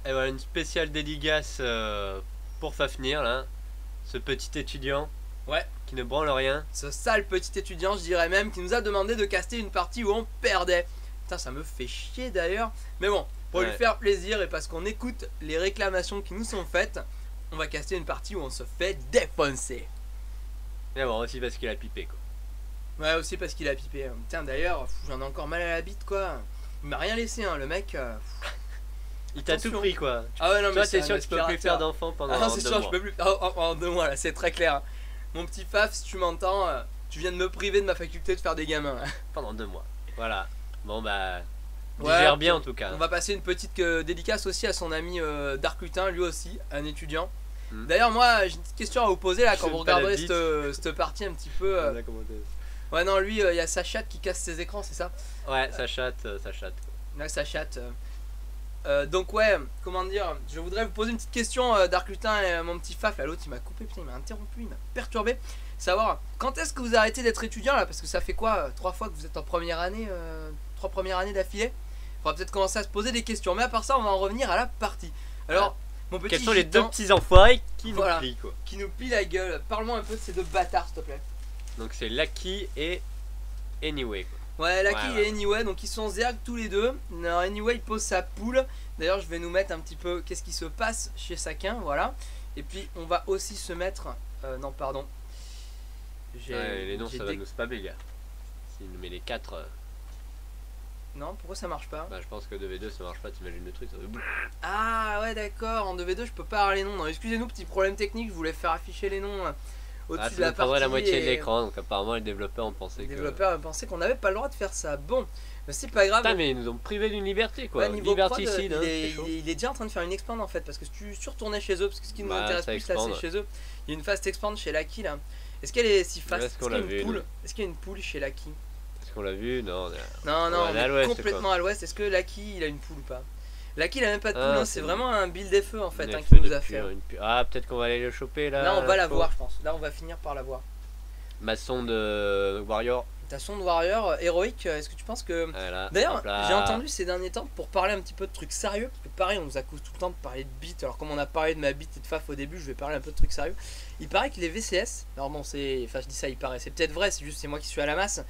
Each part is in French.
Et voilà une spéciale dédicace pour Fafnir là, ce petit étudiant Ouais. qui ne branle rien. Ce sale petit étudiant, je dirais même, qui nous a demandé de caster une partie où on perdait. Putain, ça me fait chier d'ailleurs. Mais bon, pour lui faire plaisir et parce qu'on écoute les réclamations qui nous sont faites, on va caster une partie où on se fait défoncer. Et bon, aussi parce qu'il a pipé quoi. Ouais, aussi parce qu'il a pipé. Tiens, d'ailleurs, j'en ai encore mal à la bite quoi. Il m'a rien laissé, hein, le mec. Il t'a tout pris quoi. Ah ouais, non, mais toi, t'es c'est sûr un que tu peux plus faire d'enfants pendant 2 mois. Ah mois. non, c'est sûr, je peux plus. En 2 mois là, c'est très clair. Mon petit Faf, si tu m'entends, tu viens de me priver de ma faculté de faire des gamins. Pendant 2 mois. Voilà. Bon bah. Ouais, Digère bien en tout cas. On va passer une petite dédicace aussi à son ami Darkutin, lui aussi, un étudiant. D'ailleurs, moi j'ai une petite question à vous poser là quand vous regarderez cette partie un petit peu. Ouais, non, lui il y a sa chatte qui casse ses écrans, c'est ça? Ouais, ça chatte, ça chatte. Là, sa chatte. Donc, ouais, comment dire, je voudrais vous poser une petite question, Darkutin et mon petit Faf. Là, l'autre il m'a coupé, putain, il m'a interrompu, il m'a perturbé. Savoir quand est-ce que vous arrêtez d'être étudiant là? Parce que ça fait quoi 3 fois que vous êtes en première année, 3 premières années d'affilée? Faudra peut-être commencer à se poser des questions. Mais à part ça, on va en revenir à la partie. Alors, mon petit quels sont les gitan, 2 petits enfoirés qui voilà, nous plient quoi? qui nous plient la gueule. Parle-moi un peu de ces 2 bâtards, s'il te plaît. Donc c'est Lucky et Anyway quoi. Ouais, Lucky et Anyway, donc ils sont zerg tous les deux. Alors, Anyway il pose sa poule. D'ailleurs, je vais nous mettre un petit peu qu'est-ce qui se passe chez Sakin, voilà. Et puis, on va aussi se mettre. Non, pardon. Ouais, les noms ça va nous spammer, gars. S'il nous met les 4. Non, pourquoi ça marche pas? Bah, je pense que 2v2 ça marche pas, t'imagines le truc. Ça va... Ah, ouais, d'accord. En 2v2, je peux pas avoir les noms. Non, excusez-nous, petit problème technique. Je voulais faire afficher les noms au-dessus de la partie. La moitié de l'écran, donc apparemment les développeurs ont pensé qu'on n'avait pas le droit de faire ça. Bon, mais c'est pas grave. Putain, mais ils nous ont privé d'une liberté quoi. Ouais, niveau liberticide, prod, il est déjà en train de faire une expand en fait. Parce que si tu retournais chez eux, parce que ce qui nous intéresse plus là, c'est chez eux. Il y a une fast expand chez Lucky là. Est-ce qu'elle est si fast? Est-ce qu'il y a une poule? Est-ce qu'il y a une poule chez Lucky? Est-ce qu'on l'a vu? Non, non, on est complètement à l'ouest. Est-ce que Lucky il a une poule ou pas? Lucky il a même pas de poule, hein, c'est vraiment un build des feux en fait qu'il nous a fait. Ah, peut-être qu'on va aller le choper là. Là, on va la voir, je pense. Là, on va finir par la voir. Ma sonde de Warrior. Ta sonde Warrior héroïque, est-ce que tu penses que. Voilà, d'ailleurs, j'ai entendu ces derniers temps pour parler un petit peu de trucs sérieux, parce que pareil, on nous accuse tout le temps de parler de bite. Alors, comme on a parlé de ma bite et de Faf au début, je vais parler un peu de trucs sérieux. Il paraît que les VCS, alors bon, c'est. Enfin, je dis ça, il paraît, c'est peut-être vrai, c'est juste c'est moi qui suis à la masse.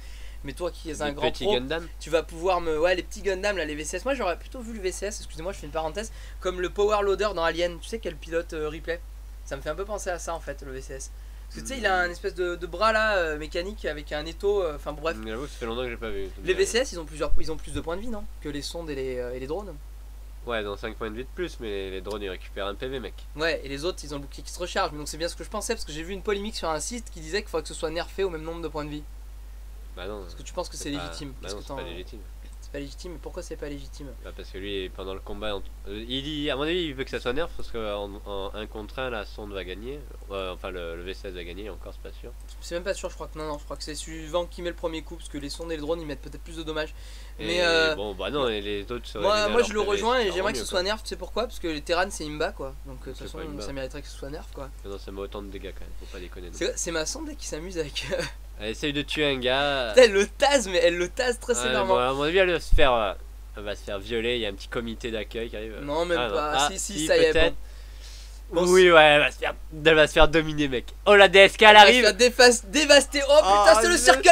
Mais toi qui es un grand pro, Gundam. Tu vas pouvoir me. Ouais, les petits Gundam là, les VCS. Moi j'aurais plutôt vu le VCS, excusez-moi, je fais une parenthèse, comme le Power Loader dans Alien. Tu sais quel pilote Ripley? Ça me fait un peu penser à ça en fait, le VCS. Parce que tu sais, il a un espèce de bras là, mécanique avec un étau. Enfin bref. J'avoue, ça fait longtemps que j'ai pas vu. Les VCS ils ont plus de points de vie, non? Que les sondes et les drones. Ouais, dans 5 points de vie de plus, mais les drones ils récupèrent un PV, mec. Ouais, et les autres ils ont le bouclier qui se recharge. Mais donc c'est bien ce que je pensais, parce que j'ai vu une polémique sur un site qui disait qu'il faudrait que ce soit nerfé au même nombre de points de vie. Bah non. Est-ce que tu penses que c'est légitime? Bah non, c'est pas légitime. C'est pas légitime, mais pourquoi c'est pas légitime? Bah parce que lui, pendant le combat, il dit, à mon avis, il veut que ça soit nerf parce qu'en 1 contre 1, la sonde va gagner. Enfin, le V16 va gagner, encore, c'est pas sûr. C'est même pas sûr, je crois que non, je crois que c'est suivant qui met le premier coup, parce que les sondes et le drone ils mettent peut-être plus de dommages. Mais bon, bah non, et les autres moi je le rejoins et j'aimerais que ce soit nerf, tu sais pourquoi? Parce que les Terran c'est Imba quoi, donc de toute façon ça mériterait que ce soit nerf quoi. Non, ça met autant de dégâts quand même, faut pas déconner. C'est ma sonde qui s'amuse avec. Elle essaye de tuer un gars. Putain, elle le tase, mais elle le tase très sévèrement. Bon, à mon avis, elle va se faire violer, il y a un petit comité d'accueil qui arrive. Non, même pas. Si, ça y est. Bon, oui, ouais, elle va se faire dominer, mec. Oh, la DSK, elle arrive. Elle va se faire dévaster. Oh putain, c'est le cercle.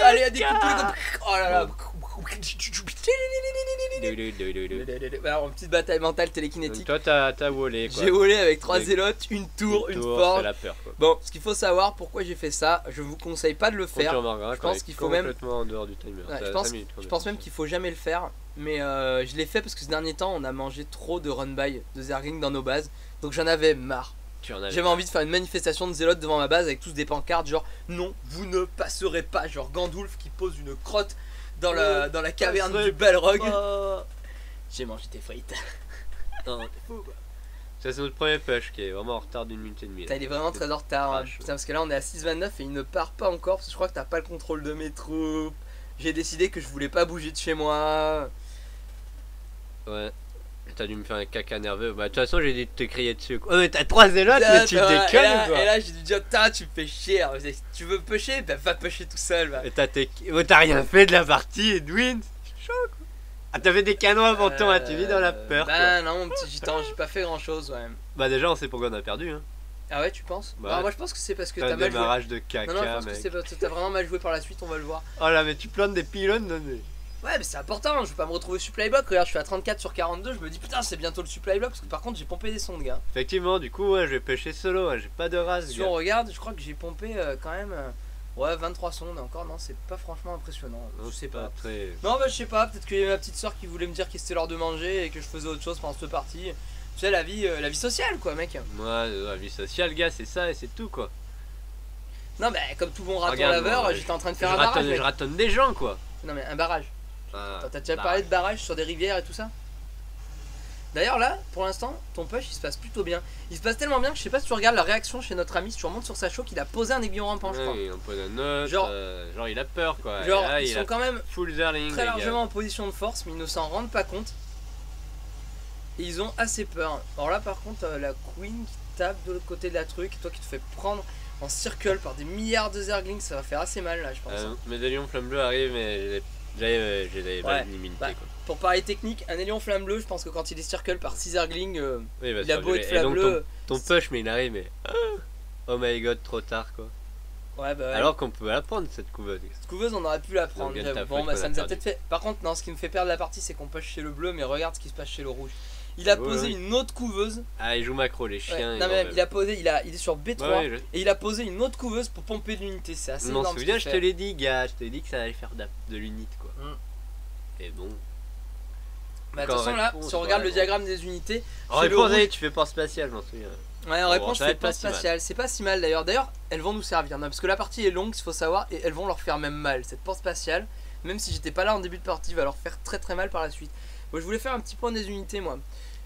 Allez, à découper les gars. Oh là là. Alors, une petite bataille mentale télékinétique. Donc toi, t'as volé quoi. J'ai volé avec 3 zélotes, une tour, une forge. La peur, quoi. Bon, ce qu'il faut savoir, pourquoi j'ai fait ça, je vous conseille pas de le faire. Je pense qu'il faut même. Complètement en dehors du timer. Ouais, je pense même qu'il faut jamais le faire. Mais je l'ai fait parce que ces derniers temps, on a mangé trop de run-by, de zergling dans nos bases. Donc j'en avais marre. J'avais envie de faire une manifestation de zélotes devant ma base avec tous des pancartes genre non, vous ne passerez pas. Genre Gandulf qui pose une crotte dans la caverne du Balrog. J'ai mangé tes frites. Non, t'es fou quoi. Ça c'est notre premier push qui est vraiment en retard d'1 minute et demie. Il est vraiment très en retard. Putain, parce que là on est à 6,29 et il ne part pas encore parce que je crois que t'as pas le contrôle de mes troupes. J'ai décidé que je voulais pas bouger de chez moi. Ouais. T'as dû me faire un caca nerveux. Bah de toute façon j'ai dû te crier dessus quoi. Oh mais t'as 3 zélotes mais tu déconnes quoi. Et là j'ai dit tu me fais chier. Si tu veux pusher, bah va pusher tout seul. Bah. Et t'as rien fait de la partie Edwin. C'est chaud quoi. Ah, t'avais des canons avant toi, tu vis dans la peur, quoi. Bah non, mon petit gitan, j'ai pas fait grand chose, ouais. Bah, déjà, on sait pourquoi on a perdu, hein. Ah ouais, tu penses? Bah Non, ouais. moi je pense que c'est parce que T'as t'as un mal joué. démarrage de caca, Non, non, je pense que mec. c'est parce que t'as vraiment mal joué par la suite, on va le voir. Oh là, mais tu plantes des pylônes, non, mais... Ouais, mais c'est important, je vais pas me retrouver supply block. Regarde, je suis à 34 sur 42, je me dis putain, c'est bientôt le supply block parce que par contre, j'ai pompé des sondes, gars. Effectivement, du coup, ouais, je vais pêcher solo, hein, j'ai pas de race, Si gars. on regarde, je crois que j'ai pompé quand même ouais, 23 sondes encore. Non, c'est pas franchement impressionnant. Non, Je sais c'est pas. très... Non, bah je sais pas, peut-être qu'il y avait ma petite soeur qui voulait me dire que c'était l'heure de manger et que je faisais autre chose pendant cette partie. Tu sais, la vie sociale quoi, mec. Ouais, la vie sociale, gars, c'est ça et c'est tout, quoi. Non, bah comme tout bon raton Regarde, laveur, moi, j'étais en train de faire un barrage. Je ratonne des gens, quoi. Non, mais un barrage. Ah, T'as déjà bah, parlé de barrage sur des rivières et tout ça? D'ailleurs là, pour l'instant, ton push il se passe plutôt bien. Il se passe tellement bien que je sais pas si tu regardes la réaction chez notre ami, si tu remontes sur sa show, qu'il a posé un aiguillon rampant, je crois. ouais, on pose un autre, Genre- genre il a peur, quoi. Genre, Et là, ils il sont a quand même full zerling, très les gars. largement en position de force, mais ils ne s'en rendent pas compte. Et ils ont assez peur. Alors là, par contre, la Queen qui tape de l'autre côté de la truc, et toi qui te fais prendre en circle par des milliards de zerglings, ça va faire assez mal là, je pense. Médaillon flamme bleue arrive, mais j'ai les balles limitées, bah, quoi. Pour parler technique, un élion flamme bleue, je pense que quand il est circle par 6 zerglings, Oui, bah, il a beau être et flamme donc bleue. ton push, mais il arrive, mais... Oh my god, trop tard, quoi. Ouais, bah ouais. Alors qu'on peut la prendre, cette couveuse. Cette couveuse, on aurait pu la prendre. Donc, J'avoue. t'as Bon, fait bah qu'on ça a nous a perdu. peut-être fait. Par contre, non, ce qui me fait perdre la partie, c'est qu'on push chez le bleu, mais regarde ce qui se passe chez le rouge. Il a posé une autre couveuse. Ah, il joue macro, les Ouais. chiens. Non, mais même, il a posé, il est sur B3 Ouais, ouais, et il a posé une autre couveuse pour pomper de l'unité. C'est assez Je m'en énorme. souviens, ce je qu'il te fait. l'ai dit, gars. Je te l'ai dit que ça allait faire de l'unit, quoi. Et bon. Bah, de Donc, toute en façon, là, réponse, si on regarde ouais, le diagramme des unités, En chez le réponse, rouge- tu fais port spatial, je m'en souviens. ouais, en Bon, réponse, ça je va fais être pas pas si mal. spatial. C'est pas si mal d'ailleurs. D'ailleurs, elles vont nous servir, non, parce que la partie est longue, il faut savoir, et elles vont leur faire même mal. Cette porte spatiale, même si j'étais pas là en début de partie, va leur faire très très mal par la suite. Moi, je voulais faire un petit point des unités, moi.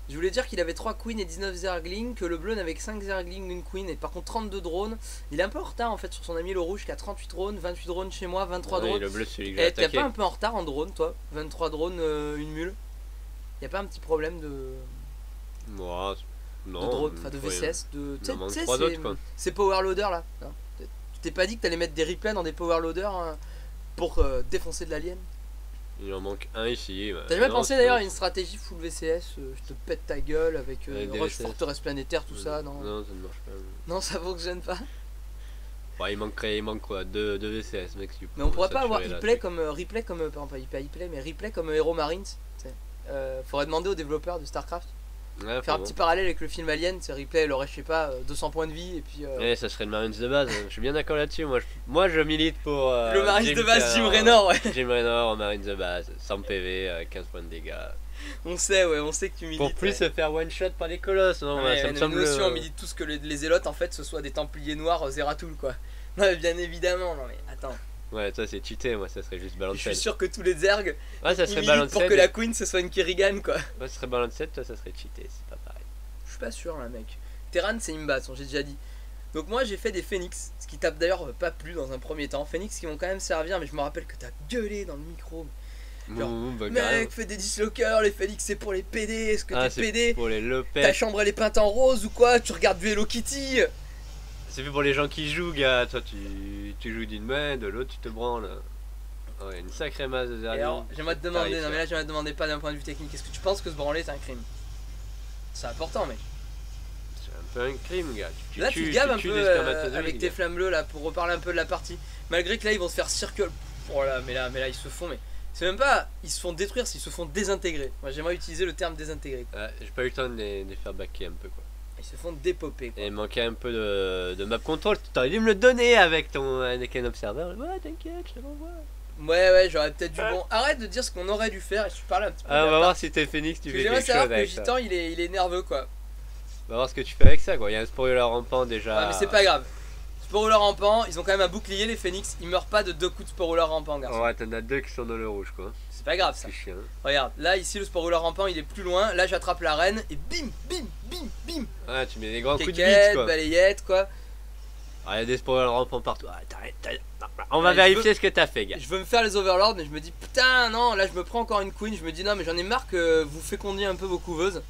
Je voulais dire qu'il avait 3 queens et 19 zerglings, que le bleu n'avait que 5 zerglings, une queen, et par contre 32 drones. Il est un peu en retard en fait sur son ami le rouge qui a 38 drones, 28 drones chez moi, 23 Ouais, drones. le bleu, c'est celui que j'ai Et t'es attaqué. pas un peu en retard en drone, toi? 23 drones, une mule. Y a pas un petit problème de Moi, non. drone, enfin de faut rien. VCS, de. Il en manque Tu sais, 3 autres, quoi. ces power loaders là. Non. Tu t'es pas dit que t'allais mettre des replays dans des power loaders hein, pour défoncer de l'alien? Il en manque un ici. Bah, T'as jamais non, pensé c'est d'ailleurs à bon. une stratégie full VCS, je te pète ta gueule avec Avec des Rush VCS. Forteresse planétaire, tout ça, non? Non, ça ne marche pas. Non, ça fonctionne pas. Bon, il manque quoi? Deux VCS, mec. si Mais on pourrait pas saturer avoir là, replay c'est- comme pardon, pas replay, mais replay comme Hero Marines. Tu sais. Faudrait demander aux développeurs de Starcraft. Ouais, Faire un faut petit parallèle avec le film Alien, c'est replay, elle aurait je sais pas 200 points de vie et puis bon. Ça serait le Marines de base. Je suis bien d'accord là-dessus. Moi, je milite pour. le Marines de base Jim Raynor, ouais. Jim Raynor en Marines de base. 100 PV, 15 points de dégâts. On sait que tu milites. Pour plus ouais. se faire one shot par les colosses. Non, Ouais, ça me nous semble. aussi on milite tous que les zélotes en fait ce soit des templiers noirs Zeratul quoi. Non mais bien évidemment, non mais attends. Ouais, ça c'est cheaté. Moi, ça serait juste Je balance suis 7. sûr que tous les zergs Ouais, ça ils serait militent balance pour 7. que la queen ce soit une Kerrigan quoi. Ouais, ça serait balance 7, toi, ça serait cheaté. C'est pas pareil. Je suis pas sûr là mec. Terran c'est Imbat, j'ai déjà dit. Donc moi j'ai fait des Phoenix, ce qui tape d'ailleurs pas plus dans un premier temps. Phoenix qui vont quand même servir, mais je me rappelle que t'as gueulé dans le micro. Genre, Bah, carrément. Mec, fais des dislockers, les Phoenix c'est pour les PD, est-ce que Ah, t'es c'est PD? pour les Ta Lopez. chambre elle est peinte en rose ou quoi? Tu regardes du Hello Kitty? C'est fait pour les gens qui jouent, gars. Toi, tu joues d'une main, de l'autre, tu te branles. Ouais, une sacrée masse de Et zerglings. alors, j'aimerais te demander, non mais là j'aimerais te demander pas d'un point de vue technique, est-ce que tu penses que se branler c'est un crime? C'est important mec. C'est un peu un crime, gars. Là tu te gaves un peu des spermatozoïdes, avec tes gars. flammes bleues là pour reparler un peu de la partie. Malgré que là ils vont se faire circle. Oh là mais là ils se font mais. C'est même pas ils se font détruire, ils se font désintégrer. Moi j'aimerais utiliser le terme désintégrer. Ouais, j'ai pas eu le temps de les faire backer un peu, quoi. Ils se font dépoper quoi. Et il manquait un peu de map control. T'aurais dû me le donner avec ton Anakin Observer. Ouais, t'inquiète, je te l'envoie. Ouais j'aurais peut-être dû bon. Arrête de dire ce qu'on aurait dû faire et je parle un petit peu. Ah, de on la va voir partie. si t'es Phoenix, tu Parce que fais j'aimerais quelque savoir chose que le avec ça. gitan il est nerveux quoi. On va voir ce que tu fais avec ça, quoi. Il y a un spoiler rampant déjà. Ouais mais c'est pas grave. Sporula rampant, ils ont quand même un bouclier les Phoenix, ils meurent pas de 2 coups de Sporula rampant garçon. Ouais, t'en as deux qui sont dans le rouge, quoi. C'est pas grave ça. C'est chiant. Regarde, là ici le Sporula rampant il est plus loin, là j'attrape la reine et bim bim bim bim. Ouais, tu mets des grands coups de bite, Quéquette, quoi. balayette quoi. Ah, il y a des spoilers rampants partout. Ah, on va Ouais, vérifier ce que t'as fait, gars. Je veux me faire les overlords mais je me dis putain non, là je me prends encore une queen, je me dis non mais j'en ai marre que vous fécondiez un peu vos couveuses.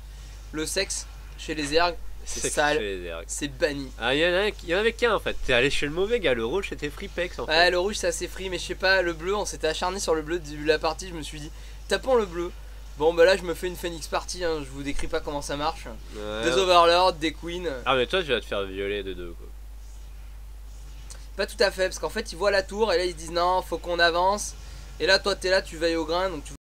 Le sexe chez les ergs, c'est sale, chez les ergs. c'est banni. Ah, il y en avait qu'un en fait. T'es allé chez le mauvais gars. Le rouge c'était Freepex en Ouais fait. le rouge c'est assez free mais je sais pas, le bleu on s'était acharné sur le bleu du début de la partie, je me suis dit tapons le bleu. Bon bah là je me fais une Phoenix Party, hein, je vous décris pas comment ça marche. Ouais. Des Overlords, des Queens. Ah mais toi tu vas te faire violer de deux quoi. Pas tout à fait, parce qu'en fait ils voient la tour et là ils se disent non, faut qu'on avance. Et là toi t'es là, tu veilles au grain, donc tu